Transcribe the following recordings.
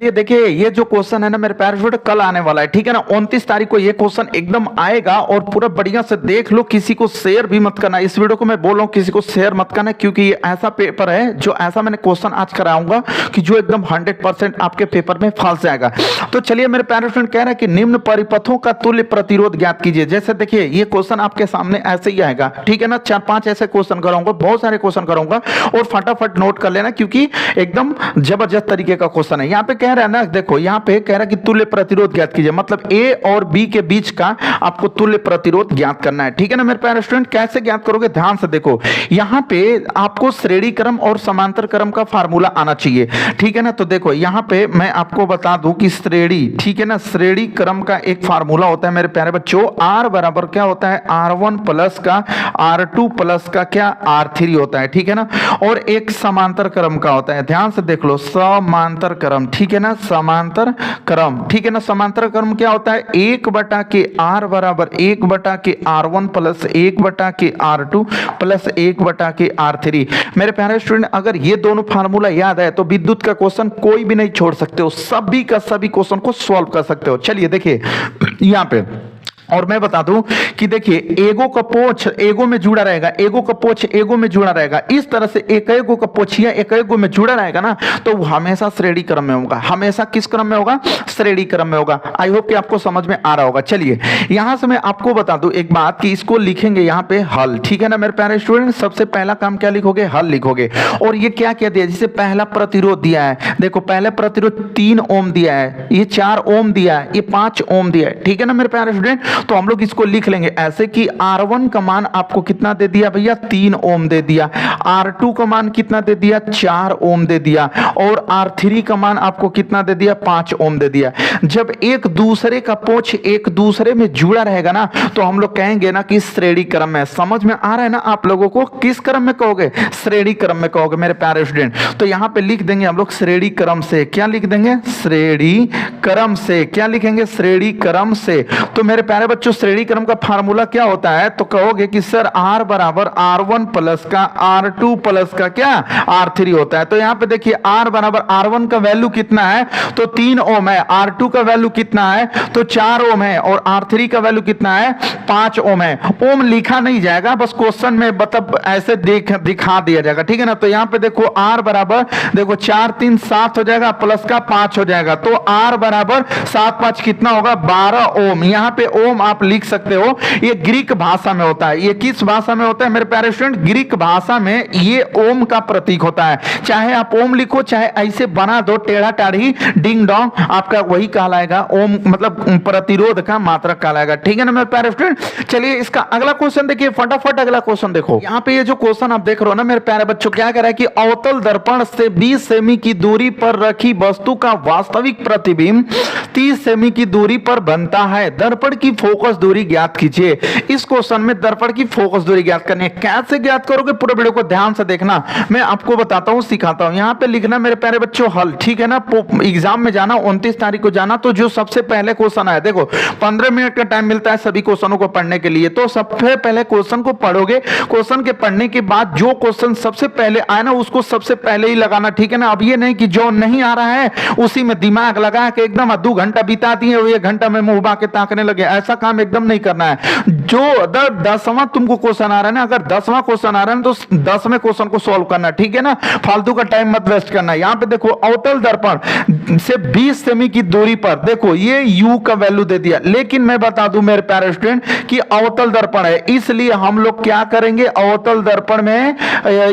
ये देखिए, ये जो क्वेश्चन है ना मेरे प्यारे स्टूडेंट, कल आने वाला है, ठीक है ना। 29 तारीख को ये क्वेश्चन एकदम आएगा और पूरा बढ़िया से देख लो। किसी को शेयर भी मत करना, इस वीडियो को मैं बोल रहा हूँ, किसी को शेयर मत करना, क्योंकि ये ऐसा पेपर है जो ऐसा मैंने क्वेश्चन आज कराऊंगा कि जो एकदम 100% आपके पेपर में फंस जाएगा। तो चलिए मेरे प्यारे स्टूडेंट, कह रहे हैं कि निम्न परिपथों का तुल्य प्रतिरोध ज्ञात कीजिए। जैसे देखिए, ये क्वेश्चन आपके सामने ऐसे ही आएगा, ठीक है ना। 4-5 ऐसे क्वेश्चन कराऊंगा, बहुत सारे क्वेश्चन कराऊंगा, और फटाफट नोट कर लेना, क्योंकि एकदम जबरदस्त तरीके का क्वेश्चन है। यहाँ पे कह रहा है ना, देखो यहाँ पे कह रहा है कि तुल्य प्रतिरोध ज्ञात कीजिए, मतलब ए और बी के बीच का आपको तुल्य प्रतिरोध ज्ञात करना है, ठीक है ना मेरे प्यारे स्टूडेंट। कैसे ज्ञात करोगे, ध्यान से देखो। यहाँ पे आपको श्रेणी क्रम और समांतर क्रम का फार्मूला आना चाहिए, ठीक है ना। तो देखो यहाँ पे मैं आपको बता दूं कि श्रेणी, ठीक है ना, श्रेणी क्रम का एक फार्मूला होता है मेरे प्यारे बच्चों। आर बराबर क्या होता है, R1 प्लस का R2 प्लस का क्या R3 होता है, ठीक है ना। और एक समांतर क्रम का होता है, ध्यान से देख लो, समांतर क्रम, ठीक है ना, समांतर क्रम, ठीक है ना। समांतर क्रम क्या होता है, 1/r बराबर 1/r1 plus 1/r2 plus 1/r3। मेरे प्यारे स्टूडेंट, अगर ये दोनों फार्मूला याद है तो विद्युत का क्वेश्चन कोई भी नहीं छोड़ सकते हो, सभी का सभी क्वेश्चन को सॉल्व कर सकते हो। चलिए देखिए यहां पे, और मैं बता दूं कि देखिए, एगो का पोछ एगो में जुड़ा रहेगा, एगो का पोछ एगो में जुड़ा रहेगा। इस तरह से एक एगो का पोछिया एक एगो में जुड़ा रहेगा ना, तो वो हमेशा श्रेणी क्रम में होगा। हमेशा किस क्रम में होगा, श्रेणी क्रम में होगा। आई होप कि आपको समझ में आ रहा होगा। चलिए यहां से मैं आपको बता दूं एक बात कि इसको लिखेंगे यहाँ पे हल, ठीक है ना मेरे प्यारे स्टूडेंट। सबसे पहला काम क्या लिखोगे, हल लिखोगे। और ये क्या क्या दिया, जैसे पहला प्रतिरोध दिया है, देखो पहला प्रतिरोध 3 ओम दिया है, ये 4 ओम दिया है, ये 5 ओम दिया है, ठीक है ना मेरे प्यारे स्टूडेंट। तो हम लोग इसको लिख लेंगे ऐसे कि R1 का मान आपको कितना दे दिया भैया, 3 ओम दे दिया। R2 का मान कितना दे दिया, 4 ओम दे दिया। और R3 का मान आपको कितना दे दिया, 5 ओम दे दिया। जब एक दूसरे का पोछ एक दूसरे में जुड़ा रहेगा ना, तो हम लोग कहेंगे ना कि श्रेणी क्रम में। समझ में आ रहा है ना आप लोगों को, किस क्रम में कहोगे, श्रेणी क्रम में कहोगे मेरे प्यारे स्टूडेंट। तो यहां पे लिख देंगे हम लोग श्रेणी क्रम से, क्या लिख देंगे, श्रेणी क्रम से। क्या लिखेंगे, श्रेणी क्रम से। तो मेरे प्यारे बच्चों, श्रेणी क्रम का फार्मूला क्या होता है, तो कहोगे कि सर R बराबर R1 प्लस का R2 प्लस का क्या R3 होता है। तो यहां पे देखिए, R बराबर R1 का वैल्यू कितना है, तो 3 ओम है। R2 का वैल्यू कितना है, तो 4 ओम है। और R3 का वैल्यू कितना है, 5 ओम है। ओम लिखा नहीं जाएगा, बस क्वेश्चन में मतलब ऐसे दिखा दिया जाएगा, ठीक है ना। तो यहां पे देखो R बराबर, देखो 4 3 7 हो जाएगा, प्लस का 5 हो जाएगा। तो R बराबर 7 5 कितना होगा, 12 ओम। यहां पे ओम आप लिख सकते हो, ये ग्रीक भाषा में होता है। ये किस भाषा में होता है मेरे प्यारे स्टूडेंट, ग्रीक भाषा में ये ओम का प्रतीक होता है। चाहे आप ओम लिखो, चाहे ऐसे बना दो टेढ़ा टाढ़ी डिंग डोंग, आपका वही कहलाएगा ओम, मतलब प्रतिरोध का मात्रक कहलाएगा, ठीक है ना मेरे प्यारे स्टूडेंट। चलिए इसका अगला क्वेश्चन देखिए, फटाफट अगला क्वेश्चन देखो। यहाँ पे ये जो क्वेश्चन आप देख रहे हो ना मेरे प्यारे बच्चों, क्या कह रहा है कि अवतल दर्पण से 20 सेमी की दूरी पर रखी वस्तु का वास्तविक प्रतिबिंब 30 सेमी की दूरी पर बनता है। दर्पण की फोकस दूरी ज्ञात कीजिए। इस क्वेश्चन में दर्पण की फोकस दूरी ज्ञात करनी है। कैसे ज्ञात करोगे, पूरे वीडियो को ध्यान से देखना, मैं आपको बताता हूं, सिखाता हूं। यहां पे लिखना मेरे प्यारे बच्चों हल, ठीक है ना। एग्जाम में जाना 29 तारीख को जाना, तो जो सबसे पहले क्वेश्चन आया, देखो 15 मिनट का टाइम मिलता है सभी क्वेश्चनों को पढ़ने के लिए। तो सबसे पहले क्वेश्चन को पढ़ोगे, क्वेश्चन के पढ़ने के बाद जो क्वेश्चन सबसे पहले आए ना, उसको सबसे पहले ही लगाना, ठीक है ना। अब ये नहीं कि जो नहीं आ रहा है उसी में दिमाग लगा के एकदम 2 घंटा बिता दिए, 1 घंटा में मुंह बा के ताकने लगे, ऐसा काम एकदम नहीं करना है। जो अगर 10वां तुमको क्वेश्चन आ रहा है ना, अगर 10वां क्वेश्चन आ रहा है तो 10वें क्वेश्चन को सॉल्व करना, ठीक है ना। फालतू का टाइम मत वेस्ट करना। यहां पे देखो, अवतल दर्पण से 20 सेमी की दूरी पर, देखो ये U का वैल्यू दे दिया, लेकिन मैं बता दूं मेरे प्यारे स्टूडेंट कि अवतल दर्पण है, इसलिए हम लोग क्या करेंगे, अवतल दर्पण में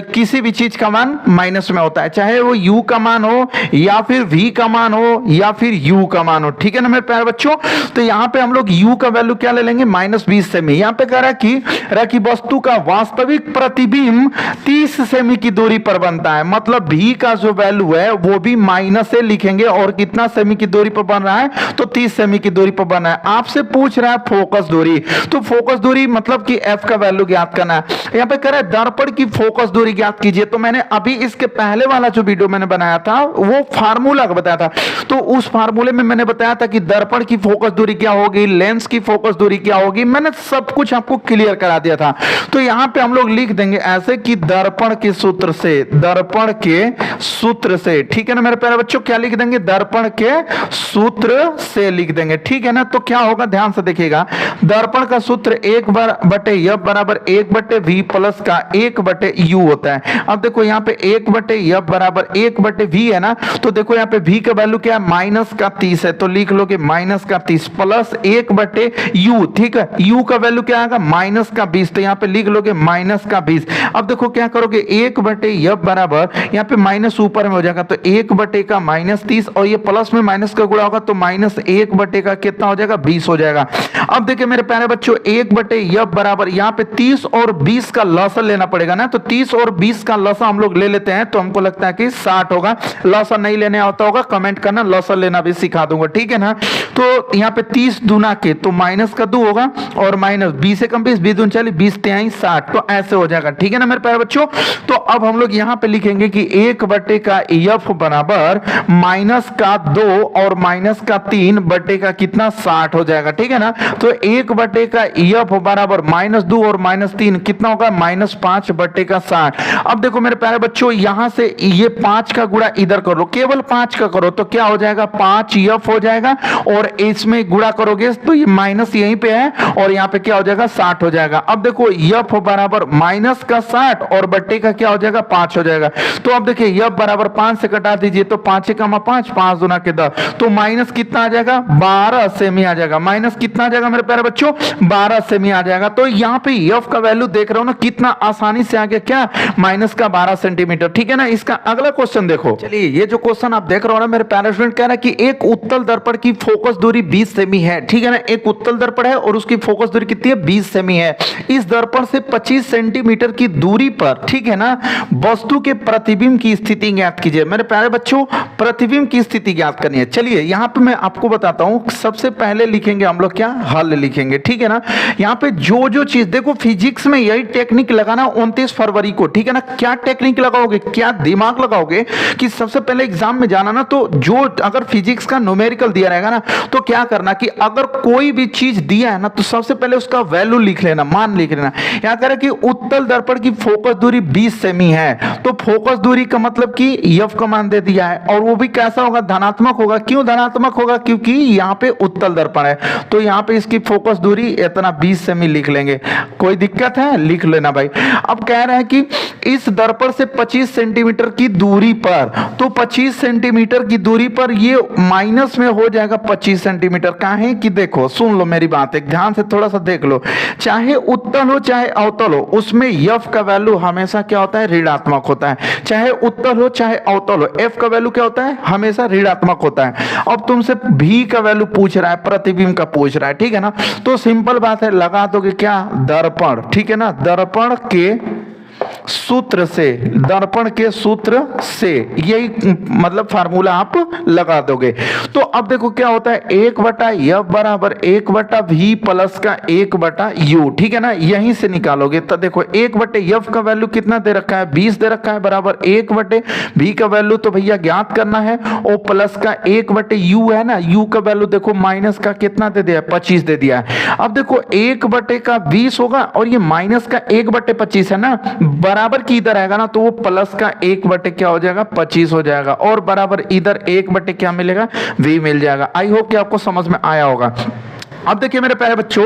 किसी भी चीज का मान माइनस में होता है, चाहे वो U का मान हो या फिर V का मान हो या फिर U का मान हो, ठीक है ना मेरे प्यारे बच्चों। तो यहां पे हम लोग U का वैल्यू क्या ले लेंगे, -20 सेमी। यहां पे कह रहा कि वस्तु का वास्तविक प्रतिबिंब 30 सेमी की दूरी पर बनता है, मतलब V का जो वैल्यू है वो भी माइनस से लिखेंगे। और कितना सेमी की दूरी पर बन रहा है, तो 30 सेमी की दूरी पर बन रहा है। आपसे पूछ रहा है फोकस दूरी, तो फोकस दूरी मतलब कि F का वैल्यू ज्ञात करना है। यहां पे कह रहा है दर्पण की फोकस दूरी ज्ञात कीजिए। तो मैंने अभी इसके पहले वाला जो वीडियो मैंने बनाया था वो फार्मूला बताया था, तो उस फार्मूले में मैंने बताया था कि दर्पण की फोकस दूरी क्या होगी, लेंस की फोकस दूरी क्या होगी, मैंने सब कुछ आपको क्लियर करा दिया था। तो यहाँ पे हम लोग लिख देंगे ऐसे कि दर्पण के सूत्र से, दर्पण के सूत्र से, ठीक है ना मेरे प्यारे बच्चों, क्या लिख देंगे, दर्पण के सूत्र से लिख देंगे, ठीक है ना। तो क्या होगा ध्यान से देखिएगा, दर्पण का सूत्र 1/F बराबर 1/V प्लस का 1/U होता है। अब देखो यहाँ पे 1/F बराबर 1/V है ना, तो देखो यहाँ पे V का वैल्यू क्या है, -30 है, तो लिख लोगे -30 प्लस 1/U, ठीक है, U का वैल्यू क्या आएगा, -20, तो यहाँ पे लिख लोगे -20। अब देखो क्या करोगे, 1/F बराबर यहाँ पे माइनस ऊपर में हो जाएगा, तो 1/30 और ये प्लस में माइनस का गुणा होगा तो -1 का कितना हो जाएगा, 20 हो जाएगा। अब देखिए मेरे प्यारे बच्चों 1/F बराबर यहाँ पे 30 और 20 का लसन लेना पड़ेगा ना, तो 30 और 20 का लसन हम लोग ले लेते हैं, तो हमको लगता है कि 60 होगा। लसन नहीं लेने आता होगा कमेंट करना, लसन लेना भी सिखा दूंगा, ठीक है ना। तो यहाँ पे 30 दूना के तो माइनस का 2 होगा और माइनस 20 से कम 20, 20 दूनी 40, 20 तिहाई 60, तो ऐसे हो जाएगा, ठीक है ना मेरे प्यारे बच्चों। तो अब हम लोग यहाँ पे लिखेंगे कि 1/F बराबर -2 और -3 का कितना 60 हो जाएगा, ठीक है ना। तो 1/F बराबर -2 और -3 कितना होगा, -5 का 60। अब देखो मेरे प्यारे बच्चों यहां से ये 5 का गुणा इधर करो, केवल 5 का करो तो क्या हो जाएगा, 5F हो जाएगा, और इसमें गुणा करोगे तो ये माइनस यहीं पे है और यहाँ पे क्या हो जाएगा, 60 हो जाएगा। अब देखो F बराबर माइनस का 60 और बट्टे का क्या हो जाएगा, 5 हो जाएगा। तो अब देखिए F बराबर 5 से कटा दीजिए, तो 5 × 5 5 दूना के 10, तो माइनस कितना आ जाएगा, 12 सेमी आ जाएगा। माइनस कितना आ जाएगा मेरे प्यारे बच्चों, 12 सेमी आ जाएगा। तो यहाँ पे F का वैल्यू देख रहे हो ना, कितना आसानी से आ गया, क्या, माइनस का 12 सेंटीमीटर, ठीक है ना। इसका अगला क्वेश्चन देखो, चलिए ये जो क्वेश्चन आप देख रहे हो ना मेरे प्यारे स्टूडेंट, कह रहा है कि एक उत्तल दर्पण की फोकस दूरी 20 सेमी है, ठीक है ना। एक उत्तल दर्पण है और उसकी फोकस दूरी कितनी है, 20 सेमी है। इस दर्पण से 25 सेंटीमीटर की दूरी पर, ठीक है ना, वस्तु के प्रतिबिंब की स्थिति ज्ञात कीजिए। मेरे प्यारे बच्चों प्रतिबिंब की स्थिति ज्ञात करनी है। चलिए यहाँ पे मैं आपको बताता हूं, सबसे पहले लिखेंगे हम लोग क्या, हल लिखेंगे, ठीक है ना। यहाँ पे जो जो चीज देखो, फिजिक्स में यही टेक्निक लगाना 29 फरवरी को, ठीक है ना। क्या टेक्निक लगाओगे, क्या दिमाग लगाओगे कि सबसे पहले एग्जाम में जाना ना, तो जो अगर फिजिक्स का न्यूमेरिकल दिया रहेगा ना, तो क्या करना कि अगर कोई भी चीज दिया है ना, तो सबसे पहले उसका वैल्यू लिख लेना, मान लिख लेना। यहाँ कह रहा है कि उत्तल दर्पण की फोकस दूरी 20 सेमी है, तो फोकस दूरी का मतलब कि F का मान दे दिया है, और वो भी कैसा होगा, धनात्मक होगा। क्यों धनात्मक होगा, क्योंकि यहाँ पे उत्तल दर्पण है, तो यहाँ पे इसकी फोकस दूरी इतना 20 सेमी लिख लेंगे। कोई दिक्कत है, लिख लेना भाई। अब कह रहे हैं कि इस दर्पण से 25 सेंटीमीटर की दूरी पर, तो 25 सेंटीमीटर की दूरी पर ये माइनस में हो जाएगा 25 सेंटीमीटर। काहे कि देखो, सुन लो मेरी बात, एक ध्यान से थोड़ा सा देख लो, चाहे उत्तल हो चाहे अवतल हो, उसमें F का वैल्यू हमेशा क्या होता है, ऋणात्मक होता है। चाहे उत्तल हो चाहे अवतल हो, F का वैल्यू क्या होता है, हमेशा ऋणात्मक होता है। अब तुमसे V का वैल्यू पूछ रहा है, प्रतिबिंब का पूछ रहा है, ठीक है ना। तो सिंपल बात है, लगा दोगे क्या, दर्पण, ठीक है ना, दर्पण के सूत्र से, दर्पण के सूत्र से, यही मतलब फार्मूला आप लगा दोगे। तो अब देखो क्या होता है, 1/F बराबर 1/V प्लस का 1/U, ठीक है ना, यहीं से निकालोगे। तो देखो 1/F का वैल्यू कितना दे रखा है, 20 दे रखा है, बराबर 1/V का वैल्यू तो भैया ज्ञात करना है, और प्लस का 1/U है ना, U का वैल्यू देखो माइनस का कितना दे दिया, 25 दे दिया है। अब देखो 1/20 होगा और ये माइनस का 1/25 है ना, बराबर की इधर आएगा ना, तो वो प्लस का 1/ क्या हो जाएगा, 25 हो जाएगा, और बराबर इधर 1/ क्या मिलेगा, V मिल जाएगा। आई होप कि आपको समझ में आया होगा। अब देखिए मेरे प्यारे बच्चों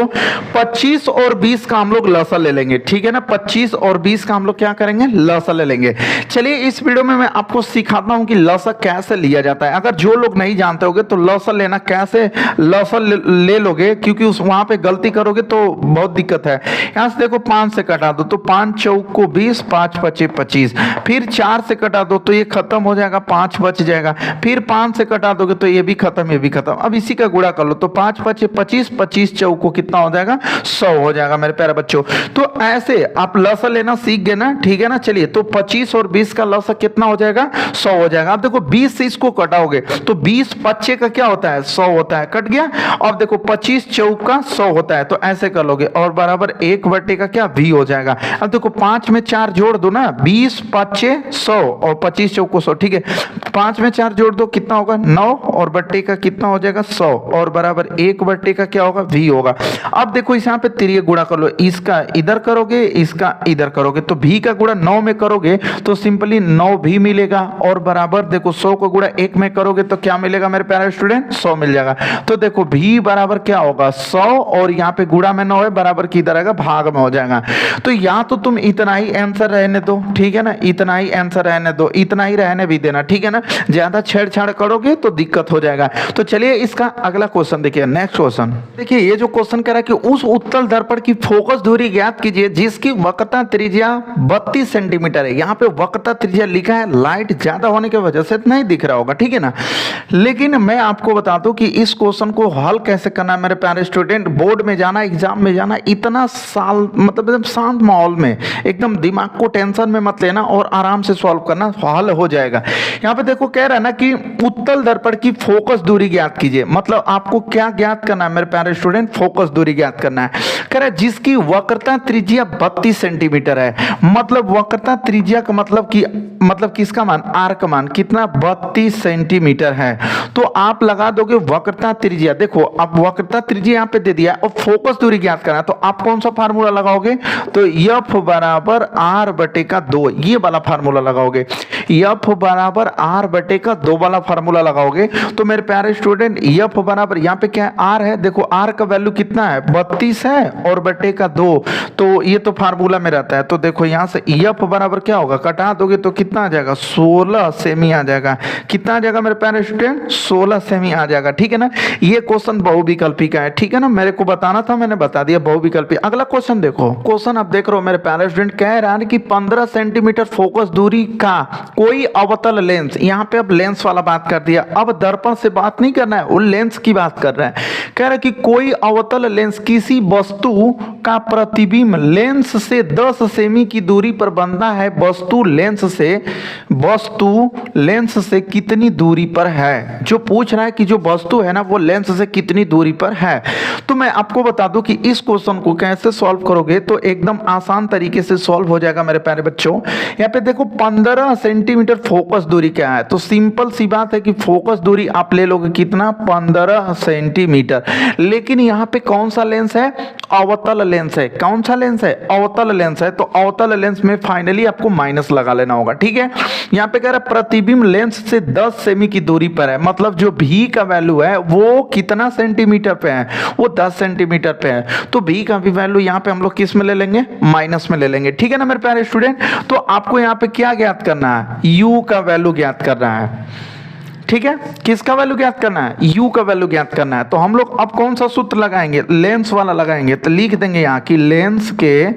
25 और 20 का हम लोग लसा ले लेंगे, ठीक है ना। 25 और 20 का हम लोग क्या करेंगे, लसा ले लेंगे। चलिए इस वीडियो में मैं आपको सिखाता हूं कि लसा कैसे लिया जाता है। अगर जो लोग नहीं जानते होंगे तो लसा लेना कैसे, लसा ले लोगे, क्योंकि उस वहां पे गलती करोगे तो बहुत दिक्कत है। यहां से देखो 5 से कटा दो तो 5 चौक को 20, 5 पचे 25, फिर 4 से कटा दो तो ये खत्म हो जाएगा, 5 बच जाएगा, फिर 5 से कटा दोगे तो ये भी खत्म, ये भी खत्म। अब इसी का गुणा कर लो तो 5 पचे 25, 25 चौको कितना हो जाएगा, 100 हो जाएगा मेरे प्यारे बच्चों। तो ऐसे आप लसा लेना सीख गए ना, ठीक है ना। चलिए तो 25 और 20 का लसा कितना हो जाएगा, 100 हो जाएगा। अब देखो 20 से इसको कटाओगे तो 20 पच्चे का क्या होता है, 100 होता है, कट गया। अब देखो 25 चौका 100 होता है, तो ऐसे कर लोगे, और बराबर 1/, का क्या, V हो जाएगा। अब देखो 5 में 4 जोड़ दो ना, 20 पच्चे 100 और 25 चौको 100, ठीक है। 5 में 4 जोड़ दो कितना होगा, 9, और बट्टे का कितना हो जाएगा, 100, और बराबर 1/, का क्या क्या होगा, v होगा। अब देखो इस यहाँ पे तिर्यक गुणा कर लो, इसका इधर करोगे, इसका इधर करोगे, तो v का गुणा 9 में करोगे तो सिंपली 9v मिलेगा, और बराबर देखो 100 को गुणा 1 में करोगे तो क्या मिलेगा मेरे प्यारे स्टूडेंट, 100 मिल जाएगा। तो देखो v बराबर क्या होगा 100, और यहाँ पे गुणा में 9 है, बराबर की इधर आएगा, भाग में हो जाएगा। तो या तो तुम इतना ही आंसर रहने दो, ठीक है ना, इतना ही आंसर रहने दो, इतना ही रहने भी देना, ठीक है ना, ज्यादा छेड़छाड़ करोगे तो दिक्कत हो जाएगा। तो चलिए इसका अगला क्वेश्चन देखिए, नेक्स्ट क्वेश्चन देखिए। ये जो क्वेश्चन कह रहा है कि उस उत्तल दर्पण की फोकस दूरी ज्ञात कीजिए जिसकी वक्रता त्रिज्या 32 सेंटीमीटर है। यहाँ पे वक्रता त्रिज्या लिखा है, लाइट ज्यादा होने की वजह से नहीं दिख रहा होगा, ठीक है ना। लेकिन मैं आपको बता दूं कि इस क्वेश्चन को हल कैसे करना है मेरे प्यारे स्टूडेंट। बोर्ड में जाना, एग्जाम में जाना, इतना साल मतलब एकदम शांत माहौल में, एकदम दिमाग को टेंशन में मत लेना और आराम से सॉल्व करना, हल हो जाएगा। यहाँ पे देखो कह रहा है ना कि उत्तल दर्पण की फोकस दूरी ज्ञात कीजिए, मतलब आपको क्या ज्ञात करना है मेरे प्यारे स्टूडेंट, फोकस दूरी ज्ञात करना है। कह रहा है जिसकी वक्रता त्रिज्या 32 सेंटीमीटर है, मतलब वक्रता त्रिज्या का मतलब कि किसका मान, आर का मान कितना, 32 सेंटीमीटर है। तो आप लगा दोगे वक्रता त्रिज्या, देखो अब वक्रता त्रिज्या यहाँ पे दे दिया और फोकस दूरी ज्ञात करना है, तो आप कौन सा फार्मूला लगाओगे, तो एफ बराबर आर बटे का 2, ये वाला फार्मूला लगाओगे। एफ बराबर आर बटे का 2 वाला फार्मूला लगाओगे तो मेरे प्यारे स्टूडेंट एफ बराबर यहाँ पे क्या है, आर है, देखो आर का वैल्यू कितना है 32 है, और बटे का 2, तो ये तो फार्मूला में रहता है। तो देखो यहाँ से एफ बराबर क्या होगा, कटा दोगे तो कितना आ जाएगा, 16 सेमी आ जाएगा। कितना आ जाएगा मेरे प्यारे स्टूडेंट, 16 सेमी आ जाएगा, ठीक है ना। ये क्वेश्चन बहुविकल्पी का है, ठीक है ना, मेरे को बताना था, मैंने बता दिया बहुविकल्पी। अगला क्वेश्चन देखो, क्वेश्चन आप देख रहे हो मेरे प्यारे स्टूडेंट, कह रहा है कि 15 सेंटीमीटर फोकस दूरी का कोई अवतल लेंस, यहाँ पे अब लेंस वाला बात कर दिया, अब दर्पण से बात नहीं करना है, वो लेंस की बात कर रहा है। कह रहा है कि कोई अवतल लेंस किसी वस्तु का प्रतिबिंब लेंस से 10 सेमी की दूरी पर बनता है, वस्तु लेंस से कितनी दूरी पर है। जो पूछ रहा है कि जो वस्तु है ना वो लेंस से कितनी दूरी पर है। तो मैं आपको बता दूं कि इस क्वेश्चन को कैसे सॉल्व करोगे तो एकदम आसान तरीके से सॉल्व हो जाएगा मेरे प्यारे बच्चों। यहाँ पे देखो 15 सेंटीमीटर फोकस दूरी क्या है, तो सिंपल सी बात है कि फोकस दूरी आप ले लोगे कितना, 15 सेंटीमीटर। लेकिन यहाँ पे कौन सा लेंस है, अवतल लेंस है। कौन सा लेंस है, अवतल लेंस है। तो अवतल लेंस में फाइनली आपको माइनस लगा लेना होगा, ठीक है। यहाँ पे कह रहा है प्रतिबिंब लेंस से 10 सेमी की दूरी पर है, मतलब जो भी का वैल्यू है वो कितना सेंटीमीटर पे है, वो 10 सेंटीमीटर पे है। तो भी का भी वैल्यू यहाँ पे हम लोग किस में ले लेंगे, माइनस में ले लेंगे, ठीक है ना मेरे प्यारे स्टूडेंट। तो आपको यहाँ पे क्या ज्ञात करना है, यू का वैल्यू ज्ञात करना है, ठीक है। किसका वैल्यू ज्ञात करना है, यू का वैल्यू ज्ञात करना है। तो हम लोग अब कौन सा सूत्र लगाएंगे, लेंस वाला लगाएंगे। तो लिख देंगे यहाँ की लेंस के,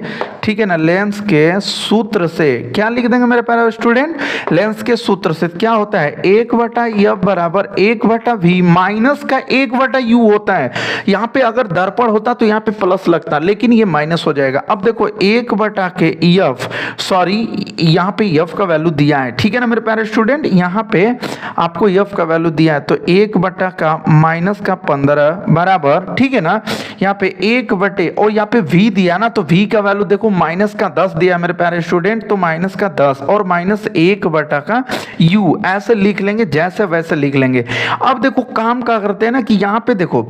ठीक है ना, लेंस के सूत्र से क्या लिख देंगे मेरे प्यारे स्टूडेंट, लेंस के सूत्र से क्या होता है, 1/f बराबर 1/v माइनस का 1/u होता है। यहाँ पे अगर दर्पण होता तो यहाँ पे प्लस लगता, लेकिन ये माइनस हो जाएगा। अब देखो 1/f, सॉरी यहाँ पे f का वैल्यू दिया है, ठीक है ना मेरे प्यारे स्टूडेंट। यहाँ पे आपको f का वैल्यू दिया है, तो 1/-15 बराबर, ठीक है ना, यहाँ पे 1/, और यहाँ पे v दिया ना, तो v का वैल्यू देखो -10 दिया मेरे प्यारे स्टूडेंट, तो -10 और -1/u ऐसे लिख लेंगे, जैसे वैसे लिख लेंगे। अब देखो काम क्या करते हैं ना कि यहाँ पे देखो,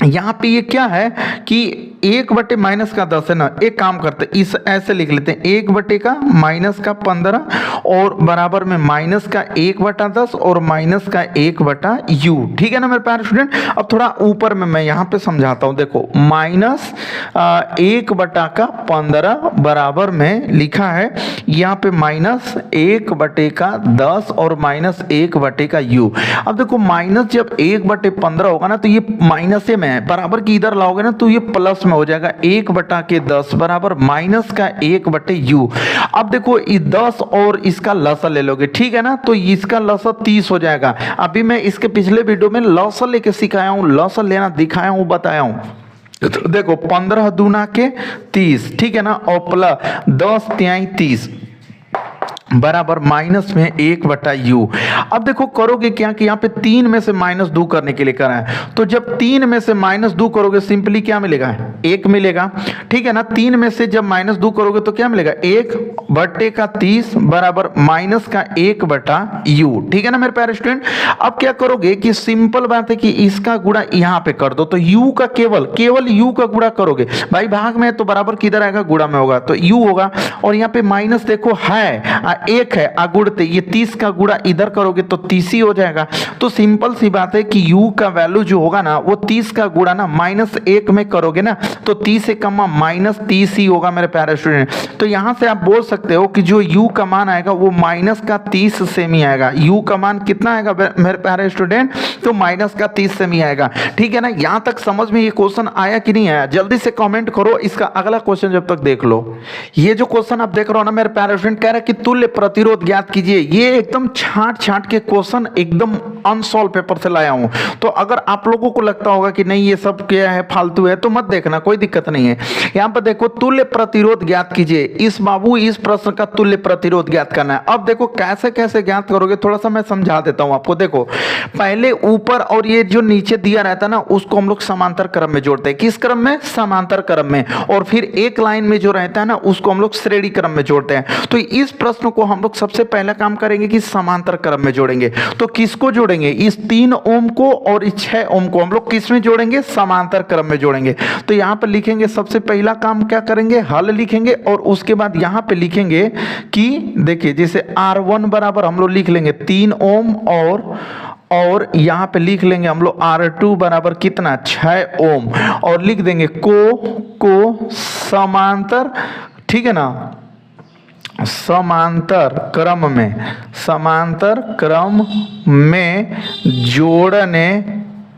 यहाँ पे ये क्या है कि 1/-10 है ना, एक काम करते हैं इस ऐसे लिख लेते हैं, 1/-15 और बराबर में -1/10 और -1/u, ठीक है ना मेरे प्यारे स्टूडेंट। अब थोड़ा ऊपर में मैं यहाँ पे समझाता हूँ, देखो -1/15 बराबर में लिखा है, यहाँ पे -1/10 और -1/u। अब देखो माइनस जब 1/15 होगा ना तो ये माइनस में है, बराबर की इधर लाओगे ना तो ये प्लस में हो जाएगा, 1/10 बराबर -1/u। अब देखो 10 और इसका लसा ले लोगे, ठीक है ना, तो इसका लसा 30 हो जाएगा। अभी मैं इसके पिछले वीडियो में लसा लेके सिखाया हूँ, लसा लेना दिखाया हूँ, बताया हूँ। तो देखो 15 दूना के 30, ठीक है ना, और प्लस 10 तिहाई 30, बराबर माइनस में 1/u। अब देखो करोगे क्या कि यहाँ पे 3 में से -2 करने के लिए करा है, तो जब 3 में से -2 करोगे सिंपली क्या मिलेगा, 1 मिलेगा। ठीक है ना, 3 में से जब -2 करोगे तो क्या मिलेगा, 1/30 बराबर माइनस का 1/u। ठीक है ना मेरे प्यारे स्टूडेंट। अब क्या करोगे कि सिंपल बात है कि इसका गुणा यहाँ पे कर दो, तो u का केवल u का गुणा करोगे भाई, भाग में तो बराबर किधर आएगा, गुणा में होगा, तो u होगा। और यहाँ पे माइनस देखो है 1 है गुणते, ये 30 का गुणा इधर करोगे तो 30 ही हो जाएगा। तो सिंपल सी बात है कि u का वैल्यू जो होगा ना वो 30 का गुणा ना -1 में करोगे ना तो 30 से कम -30 ही होगा मेरे प्यारे स्टूडेंट। तो यहां से आप बोल सकते हो कि जो u का मान आएगा वो -30 सेम ही आएगा। u का मान कितना आएगा मेरे प्यारे स्टूडेंट, तो -30 सेम ही आएगा। ठीक है ना, यहां तक समझ में ये क्वेश्चन आया कि नहीं आया, जल्दी से कमेंट करो। इसका अगला क्वेश्चन जब तक देख लो, ये जो क्वेश्चन आप देख रहे हो ना मेरे प्यारे स्टूडेंट, कह रहा है कि तुल्य प्रतिरोध ज्ञात कीजिए। ये एकदम छांट के क्वेश्चन एकदम अनसॉल्व पेपर से लाया हूं। तो अगर आप लोगों को लगता होगा कि नहीं ये सब क्या है, फालतू है, तो मत देखना, कोई दिक्कत नहीं है। यहां पर देखो तुल्य प्रतिरोध ज्ञात कीजिए। इस बाबू इस प्रश्न का तुल्य प्रतिरोध ज्ञात करना है। अब देखो कैसे कैसे ज्ञात करोगे, थोड़ा सा मैं समझा देता हूं आपको। देखो पहले ऊपर और ये जो नीचे दिया रहता है ना उसको हम लोग समांतर क्रम में जोड़ते हैं। किस क्रम में, समांतर क्रम में। और फिर एक लाइन में जो रहता है ना उसको हम लोग श्रेणी क्रम में जोड़ते हैं। तो इस प्रश्न को हम लोग सबसे पहला काम करेंगे कि समांतर क्रम में जोड़ेंगे। तो किसको जोड़ेंगे, इस 3 ओम को और इस 6 ओम को हम लोग किस में जोड़ेंगे, समांतर क्रम में जोड़ेंगे। तो यहां पर लिखेंगे सबसे पहला काम क्या करेंगे, हल लिखेंगे। और उसके बाद यहां पे लिखेंगे कि देखिए जैसे R1 बराबर हम लोग लिख लेंगे 3 ओम और यहां पे लिख लेंगे हम लोग R2 बराबर कितना, 6 ओम। और लिख देंगे को समांतर, ठीक है ना, समांतर क्रम में जोड़ने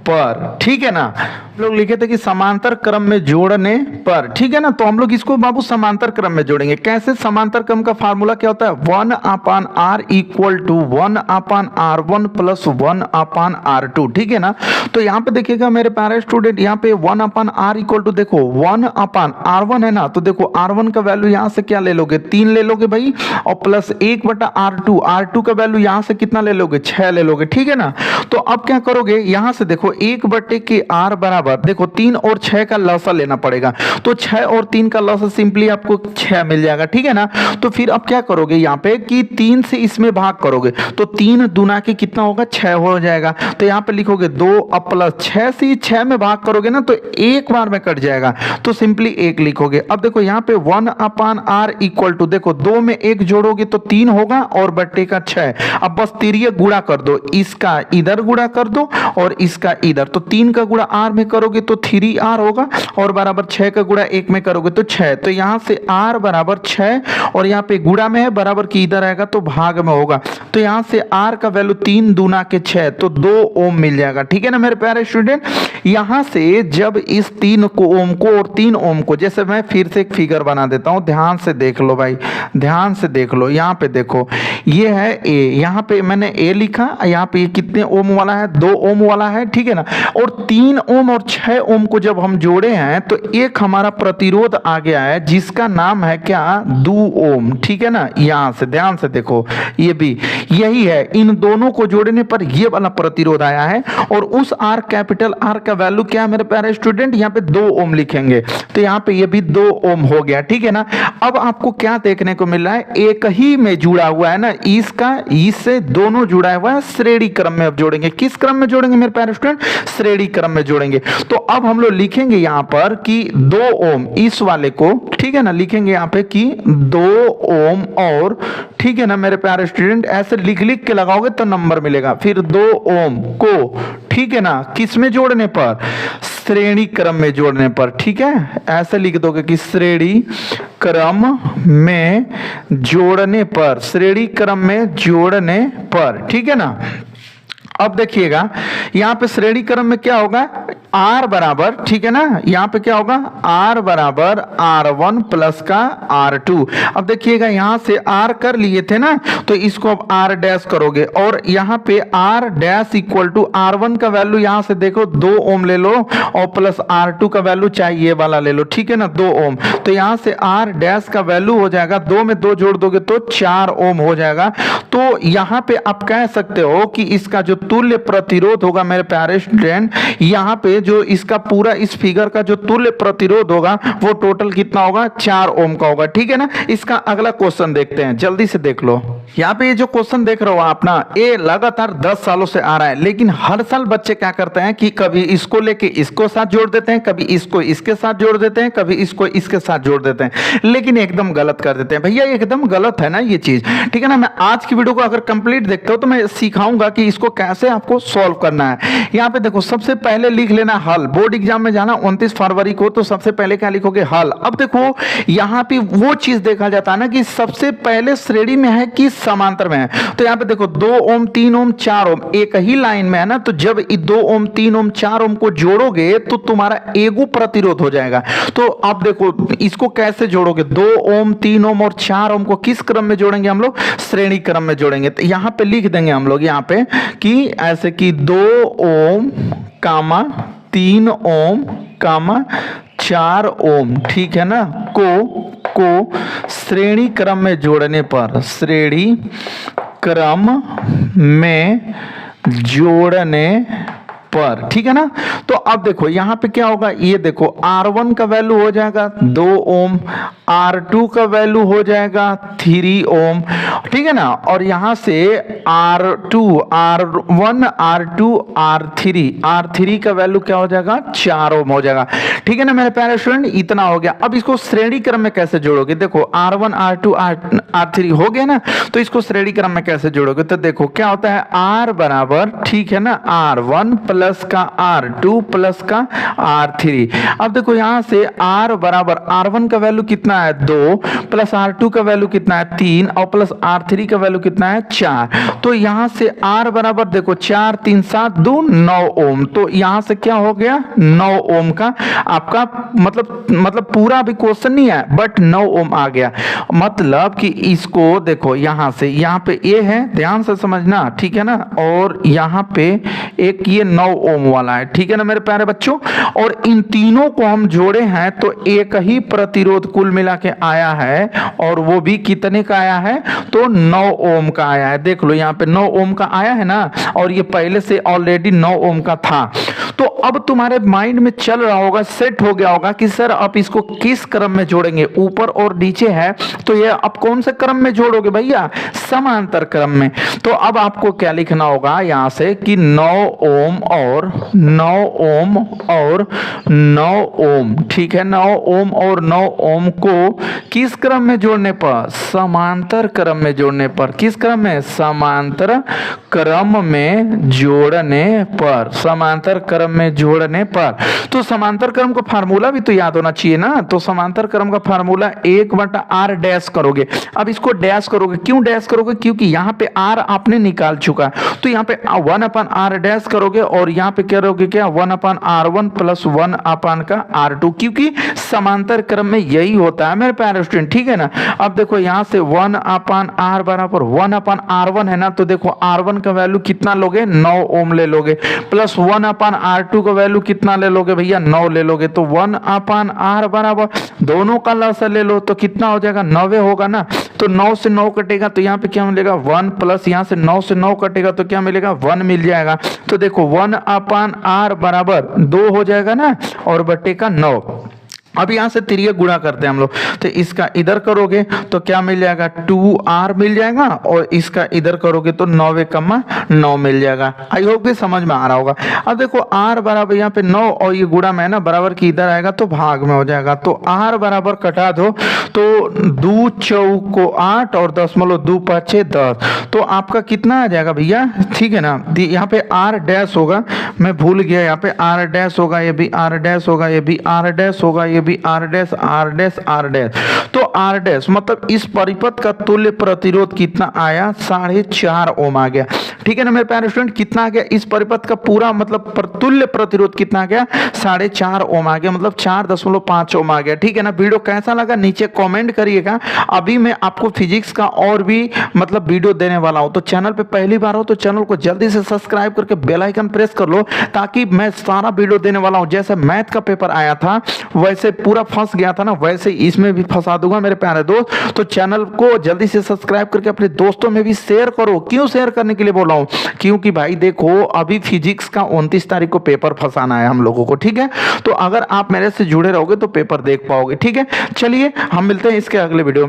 पर। ठीक है ना, हम लोग लिखे थे कि समांतर क्रम में जोड़ने पर। ठीक है ना, तो हम लोग इसको बाबू समांतर क्रम में जोड़ेंगे। कैसे, समांतर क्रम का फार्मूला क्या होता है, 1/r equal to 1/r1 plus 1/r2। ठीक है ना, तो यहाँ पे देखिएगा मेरे प्यारे स्टूडेंट, यहाँ पे 1/r इक्वल टू देखो 1/r1 है ना, तो देखो r1 का वैल्यू यहाँ से क्या ले लोगे, 3 ले लोगे भाई, और प्लस 1/r2 का वैल्यू यहाँ से कितना ले लोगे, 6 ले लोगे। ठीक है ना, तो अब क्या करोगे, यहाँ से देखो 1/r बराबर देखो 3 और 6 का लसा लेना पड़ेगा। तो 6 और 3 का लसा सिंपली आपको 6 मिल जाएगा। ठीक है ना, तो फिर अब क्या करोगे यहाँ पे कि 3 से इसमें भाग करोगे तो 3 दूना के कितना होगा, 6 हो जाएगा। तो यहाँ पे लिखोगे 2 अब प्लस 6 से 6 में भाग करोगे ना तो एक बार में कट जाएगा, तो सिंपली 1 लिखोगे। अब देखो यहाँ पे 1/r इक्वल टू देखो 2 में 1 जोड़ोगे तो 3 होगा और बट्टे का 6। अब बस तिरिया गुणा कर दो, इसका इधर गुणा कर दो और इसका इधर, तो 3 का गुणा r में करोगे तो 3r होगा और बराबर 6 का गुणा 1 में करोगे तो 6। तो यहां से r बराबर 6 और यहां पे गुणा में है, बराबर की इधर आएगा तो भाग में होगा। तो यहां से r का वैल्यू 3 दूना के 6 तो 2 ओम मिल जाएगा। ठीक है ना मेरे प्यारे स्टूडेंट, यहां से जब इस 3 ओम को और 3 ओम को, जैसे मैं फिर से एक फिगर बना देता हूं, ध्यान से देख लो भाई, ध्यान से देख लो। यहां पे देखो ये है a, यहां पे मैंने a लिखा, यहां पे ये कितने ओम वाला है, 2 ओम वाला है। ठीक है ना, और 3 ओम और 6 ओम को जब हम जोड़े हैं तो एक हमारा प्रतिरोध आ गया है जिसका नाम है क्या, 2 ओम। ठीक है ना, यहां से ध्यान से देखो, ये भी यही है, इन दोनों को जोड़ने पर ये वाला प्रतिरोध आया है। और उस R कैपिटल R का वैल्यू क्या है मेरे प्यारे स्टूडेंट, यहाँ पे 2 ओम लिखेंगे, तो यहाँ पे ये भी 2 ओम हो गया। ठीक है ना, अब आपको क्या देखने को मिल रहा है, एक ही में जुड़ा हुआ है ना, इसका इससे दोनों जुड़ा हुआ है, श्रेणी क्रम में अब जोड़ेंगे। किस क्रम में जोड़ेंगे मेरे प्यारे स्टूडेंट, श्रेणी क्रम में जोड़ेंगे। तो अब हम लोग लिखेंगे यहाँ पर कि 2 ओम इस वाले को, ठीक है ना, लिखेंगे यहाँ पे कि 2 ओम और, ठीक है ना मेरे प्यारे स्टूडेंट, ऐसे लिख लिख के लगाओगे तो नंबर मिलेगा। फिर 2 ओम को, ठीक है ना, किस में जोड़ने पर, श्रेणी क्रम में जोड़ने पर। ठीक है, ऐसे लिख दोगे कि श्रेणी क्रम में जोड़ने पर, श्रेणी क्रम में जोड़ने पर। ठीक है ना, अब देखिएगा यहाँ पे श्रेणी क्रम में क्या होगा, आर बराबर, ठीक है ना, यहाँ पे क्या होगा, आर बराबर R1 प्लस का R2। अब देखिएगा यहाँ से आर कर लिए थे ना, तो इसको अब आर डैश करोगे और यहाँ पे are dash equal to R1 का वैल्यू यहाँ से देखो 2 ओम ले लो और प्लस R2 का वैल्यू चाहिए ये वाला ले लो, ठीक है ना, 2 ओम। तो यहाँ से आर डैश का वैल्यू हो जाएगा, 2 में 2 जोड़ दोगे तो 4 ओम हो जाएगा। तो यहाँ पे आप कह सकते हो कि इसका जो तुल्य प्रतिरोध होगा मेरे प्यारे स्टूडेंट, यहाँ पे जो इसका पूरा इस फिगर का जो तुल्य प्रतिरोध होगा वो टोटल कितना होगा, 4 ओम का होगा, ठीक है ना। इसका अगला क्वेश्चन देखते हैं, जल्दी से देख लो। यहाँ पे ये जो क्वेश्चन देख रहे हो आप ना, ये लगातार 10 सालों से आ रहा है, लेकिन हर साल बच्चे क्या करते हैं कि कभी इसको लेके इसको साथ जोड़ देते हैं, कभी इसको इसके साथ जोड़ देते हैं, कभी इसको इसके साथ जोड़ देते हैं, लेकिन एकदम गलत कर देते हैं। भैया एकदम गलत है ना ये चीज, ठीक है ना। मैं आज की वीडियो को अगर कंप्लीट देखते हो तो मैं सिखाऊंगा कि इसको कैसे आपको सॉल्व करना है। यहाँ पे देखो, सबसे पहले लिख लेना हल। बोर्ड एग्जाम में जाना 29 फरवरी को, तो सबसे पहले क्या लिखोगे, हल। अब देखो यहाँ पे वो चीज देखा जाता है ना कि सबसे पहले श्रेणी में है कि समांतर में है। तो यहाँ पे देखो 2 ओम 3 ओम 4 ओम एक ही लाइन में है ना, तो जब 2 ओम 3 ओम 4 ओम को जोड़ोगे तो तुम्हारा एगो प्रतिरोध हो जाएगा। तो अब देखो इसको कैसे जोड़ोगे, 2 ओम 3 ओम और 4 ओम को किस क्रम में जोड़ेंगे हम लोग, श्रेणी क्रम में जोड़ेंगे। तो यहाँ पे लिख देंगे हम लोग यहाँ पे कि ऐसे कि 2 ओम कामा 3 ओम कामा 4 ओम, ठीक है ना, को श्रेणी क्रम में जोड़ने पर, श्रेणी क्रम में जोड़ने पर, ठीक है ना। तो अब देखो यहाँ पे क्या होगा, ये देखो R1 का वैल्यू हो जाएगा 2 ओम, R2 का वैल्यू हो जाएगा 3 ओम, ठीक है ना। और यहाँ से R2 R1 R2 R3 का वैल्यू क्या हो जाएगा, 4 ओम हो जाएगा, ठीक है ना मेरे प्यारे स्टूडेंट। इतना हो गया। अब इसको श्रेणी क्रम में कैसे जोड़ोगे, देखो R1 R2 R3 हो गया ना, तो इसको श्रेणी क्रम में कैसे जोड़ोगे, तो देखो क्या होता है, R बराबर, ठीक है ना, R1 प्लस का R2 प्लस का R3। अब देखो यहां से R बराबर, R1 का वैल्यू कितना है 2 प्लस R2 का वैल्यू कितना है 3 और प्लस R3 का वैल्यू कितना है 4। तो यहां से R बराबर देखो 4 3 7 2 9 ओम। तो यहां से क्या हो गया, 9 ओम का आपका मतलब पूरा भी क्वेश्चन नहीं है बट 9 ओम आ गया। मतलब कि इसको देखो यहां से यहाँ पे ये है, ध्यान से समझना, ठीक है ना, और यहाँ पे एक ये 9 ओम वाला है, ठीक है ना मेरे प्यारे बच्चों। और इन तीनों को हम जोड़े हैं तो एक ही प्रतिरोध कुल मिला के आया है, और वो भी कितने का आया है, तो 9 ओम का आया है। देख लो यहाँ पे 9 ओम का आया है ना, और ये पहले से ऑलरेडी 9 ओम का था। तो अब तुम्हारे माइंड में चल रहा होगा, सेट हो गया होगा कि सर आप इसको किस क्रम में जोड़ेंगे, ऊपर और नीचे है तो ये आप कौन से क्रम में जोड़ोगे भैया, समांतर क्रम में। तो अब आपको क्या लिखना होगा यहाँ से कि 9 ओम और 9 ओम और 9 ओम, ठीक है, 9 ओम और 9 ओम को किस क्रम में जोड़ने पर, समांतर क्रम में जोड़ने पर। किस क्रम में, समांतर क्रम में जोड़ने पर, समांतर क्रम में जोड़ने पर। तो समांतर क्रम का फार्मूला भी तो याद होना चाहिए ना। तो समांतर क्रम का फार्मूला 1/r डैश करोगे। अब इसको डैश करोगे, क्यों डैश करोगे, क्योंकि यहाँ पे r आपने निकाल चुका, तो यहाँ पे 1/r डैश करोगे और यहाँ पे करोगे क्या, 1/r1 प्लस 1/r2, क्योंकि समांतर क्रम में यही होता है मेरे प्यारे स्टूडेंट, ठीक है ना। अब देखो यहाँ से 1/r बराबर 1/r1 है ना, तो देखो r1 का वैल्यू कितना लोगे, 9 ओम ले लोगे, प्लस 1/r2 का वैल्यू कितना ले लोगे भैया, 9 ले लोगे। तो 1/r बराबर दोनों का लसा ले लो तो कितना हो जाएगा, 9 होगा ना। तो 9 से 9 कटेगा तो यहाँ पे क्या मिलेगा 1, प्लस यहाँ से 9 से 9 कटेगा तो क्या मिलेगा 1 मिल जाएगा। तो देखो 1/r बराबर 2 हो जाएगा ना, और बटे का 9। अब यहां से तिरिया गुणा करते हैं हम लोग, तो इसका इधर करोगे तो क्या मिल जाएगा, 2r मिल जाएगा, और इसका इधर करोगे तो 9 मिल जाएगा। आई होप कि समझ में आ रहा होगा। अब देखो r बराबर यहाँ पे 9 और ये गुणा में है ना, बराबर की इधर आएगा तो भाग में हो जाएगा। तो r बराबर कटा दो तो 2 चौको 8 और 2 5 10, तो आपका कितना आ जाएगा भैया, ठीक है ना। यहाँ पे r डैश होगा, मैं भूल गया, यहाँ पे r डैश होगा, ये भी r डैश होगा, ये भी r डैश होगा, ये भी r dash r dash r dash. तो आर डैश मतलब इस परिपथ का तुल्य प्रतिरोध कितना आया, 4.5 ओम आ गया। ठीक है ना मेरे प्यारे स्टूडेंट, कितना आ गया इस परिपथ का पूरा मतलब तुल्य प्रतिरोध कितना आ गया, 4.5 ओम आ गया, मतलब 4.5 ओम आ गया। ठीक है ना, वीडियो कैसा लगा नीचे कमेंट करिएगा। अभी मैं आपको फिजिक्स का और भी मतलब वीडियो देने वाला हूं, तो चैनल पे पहली बार हो तो चैनल को जल्दी से सब्सक्राइब करके बेल आइकन प्रेस कर लो, ताकि मैं सारा वीडियो देने वाला हूं। जैसे मैथ का पेपर आया था वैसे पूरा फंस गया था ना, वैसे इसमें भी फंसा दूंगा मेरे प्यारे दोस्त। तो चैनल को जल्दी से सब्सक्राइब करके अपने दोस्तों में भी शेयर करो। क्यों शेयर करने के लिए बोल रहा हूं, क्योंकि भाई देखो अभी फिजिक्स का 29 तारीख को पेपर फंसाना है हम लोगों को। ठीक है, तो अगर आप मेरे से जुड़े रहोगे तो पेपर देख पाओगे। ठीक है, चलिए हम मिलते हैं इसके अगले वीडियो में।